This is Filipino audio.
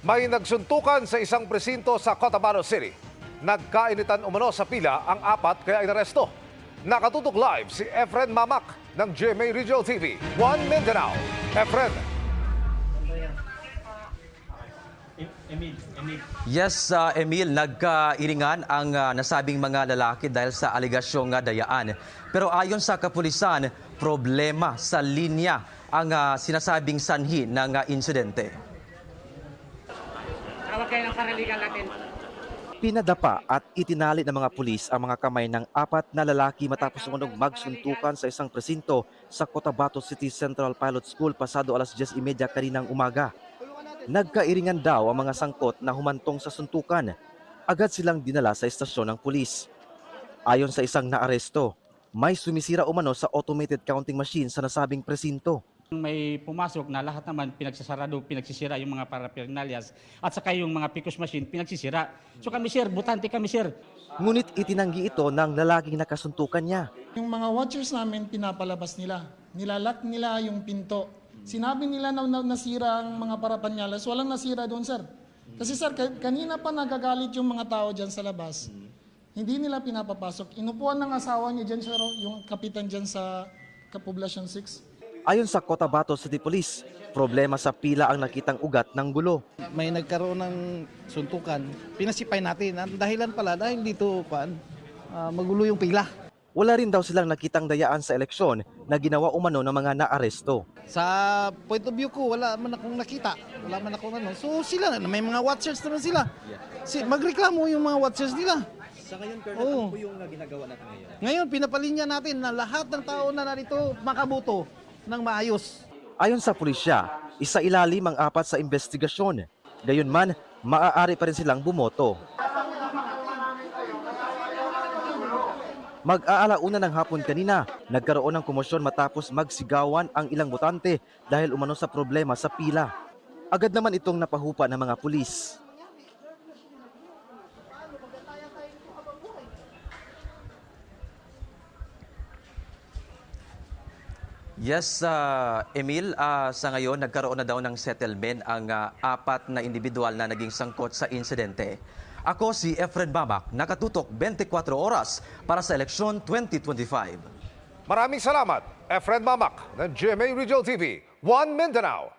May nagsuntukan sa isang presinto sa Cotabato City. Nagkainitan umano sa pila ang apat kaya inaresto. Nakatutok live si Efren Mamak ng GMA Regional TV. One Mindanao. Efren. Yes, Emil, nagkairingan ang nasabing mga lalaki dahil sa aligasyong dayaan. Pero ayon sa kapulisan, problema sa linya ang sinasabing sanhi ng insidente. Tawag kayo ng karaligan natin. Pinadapa at itinali ng mga pulis ang mga kamay ng apat na lalaki matapos umunog magsuntukan sa isang presinto sa Cotabato City Central Pilot School pasado alas 10:30 kaninang umaga. Nagkairingan daw ang mga sangkot na humantong sa suntukan. Agad silang dinala sa istasyon ng pulis. Ayon sa isang naaresto, may sumisira umano sa automated counting machine sa nasabing presinto. May pumasok na lahat naman pinagsasarado, pinagsisira yung mga paraphernalias at saka yung mga PICOS machine pinagsisira. So kami sir, butante kami sir. Ngunit itinanggi ito ng lalaking nakasuntukan niya. Yung mga watchers namin, pinapalabas nila. Nilalak nila yung pinto. Sinabi nila na nasira ang mga parapanyalas. Walang nasira doon, sir. Kasi sir, kanina pa nagagalit yung mga tao dyan sa labas. Hindi nila pinapapasok. Inupuan ng asawa niya dyan, sir, yung kapitan dyan sa Poblacion 6. Ayon sa Cotabato City Police, problema sa pila ang nakitang ugat ng gulo. May nagkaroon ng suntukan, pinasipay natin. Ang dahilan pala dahil dito magulo yung pila. Wala rin daw silang nakitang dayaan sa eleksyon na ginawa umano ng mga naaresto. Sa point of view ko, wala man akong nakita. Wala man akong ano. So sila, may mga watchers naman sila. Magreklamo yung mga watchers nila. Sa ngayon, Colonel, ano po yung ginagawa natin ngayon? Ngayon, pinapalinya natin na lahat ng tao na narito makaboto ng maayos. Ayon sa pulisya, isa ilalim ang apat sa investigasyon. Gayunman, maaari pa rin silang bumoto. Mag-aalauna ng hapon kanina, nagkaroon ng komosyon matapos magsigawan ang ilang botante dahil umano sa problema sa pila. Agad naman itong napahupa ng mga pulis. Yes, Emil, sa ngayon nagkaroon na daw ng settlement ang apat na individual na naging sangkot sa insidente. Ako si Efren Mamak, nakatutok 24 oras para sa eleksyon 2025. Maraming salamat, Efren Mamak ng GMA Regional TV. One Mindanao.